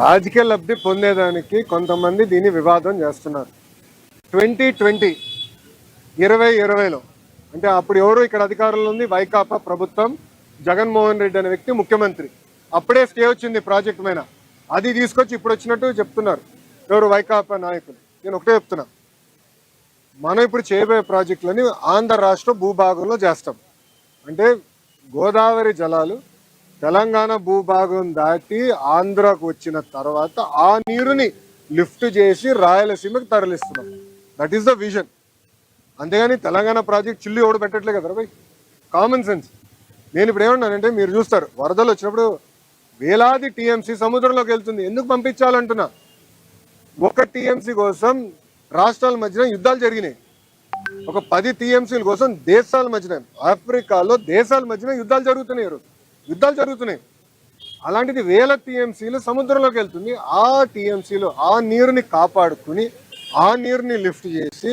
రాజకీయ లబ్ధి పొందేదానికి కొంతమంది దీన్ని వివాదం చేస్తున్నారు. 2020 2020లో అంటే అప్పుడు ఎవరు ఇక్కడ అధికారంలో ఉంది వైకాపా ప్రభుత్వం, జగన్మోహన్ రెడ్డి అనే వ్యక్తి ముఖ్యమంత్రి. అప్పుడే స్టే వచ్చింది ప్రాజెక్ట్ మీద, అది తీసుకొచ్చి ఇప్పుడు వచ్చినట్టు చెప్తున్నారు ఎవరు వైకాపా నాయకులు. నేను ఒకటే చెప్తున్నా, మనం ఇప్పుడు చేయబోయే ప్రాజెక్టులని ఆంధ్ర రాష్ట్ర భూభాగంలో చేస్తాం. అంటే గోదావరి జలాలు తెలంగాణ భూభాగం దాటి ఆంధ్రాకు వచ్చిన తర్వాత ఆ నీరుని లిఫ్ట్ చేసి రాయలసీమకు తరలిస్తున్నాం. That is the vision. అంతేగాని తెలంగాణ ప్రాజెక్ట్ చిల్లు ఎవడు పెట్టట్లే కదా భయ్, కామన్ సెన్స్. నేను ఇప్పుడు ఏమన్నానంటే, మీరు చూస్తారు వరదలు వచ్చినప్పుడు వేలాది టీఎంసీ సముద్రంలోకి వెళ్తుంది. ఎందుకు పంపించాలంటున్నా, ఒక టీఎంసీ కోసం రాష్ట్రాల మధ్యన యుద్ధాలు జరిగినాయి. ఒక 10 టీఎంసీల కోసం దేశాల మధ్యన, ఆఫ్రికాలో దేశాల మధ్యన యుద్ధాలు జరుగుతున్నాయి. అలాంటిది వేల టీఎంసీలు సముద్రంలోకి వెళ్తుంది. ఆ టీఎంసీలు ఆ నీరుని కాపాడుకుని ఆ నీరుని లిఫ్ట్ చేసి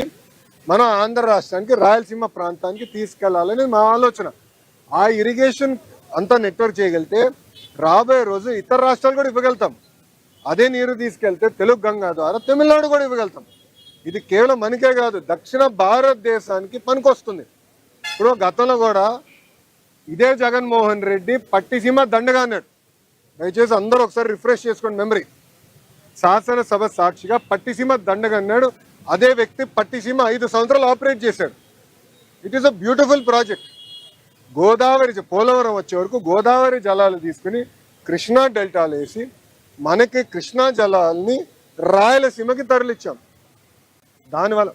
మన ఆంధ్ర రాష్ట్రానికి రాయలసీమ ప్రాంతానికి తీసుకెళ్లాలని మా ఆలోచన. ఆ ఇరిగేషన్ అంతా నెట్వర్క్ చేయగలిగితే రాబోయే రోజు ఇతర రాష్ట్రాలు కూడా ఇవ్వగలుగుతాం. అదే నీరు తీసుకెళ్తే తెలుగు గంగా ద్వారా తమిళనాడు కూడా ఇవ్వగలుగుతాం. ఇది కేవలం మనకే కాదు, దక్షిణ భారతదేశానికి పనికొస్తుంది. ఇప్పుడు గతంలో కూడా ఇదే జగన్మోహన్ రెడ్డి పట్టిసీమ దండగా అన్నాడు. దయచేసి అందరూ ఒకసారి రిఫ్రెష్ చేసుకోండి మెమరీ. శాసనసభ సాక్షిగా పట్టిసీమ దండగా అన్నాడు. అదే వ్యక్తి పట్టిసీమ 5 సంవత్సరాలు ఆపరేట్ చేశాడు. It is a beautiful project. Godavari Polavaram వచ్చే వరకు గోదావరి జలాలు తీసుకుని కృష్ణా డెల్టాలు వేసి మనకి కృష్ణా జలాల్ని రాయలసీమకి తరలిచ్చాం. దానివల్ల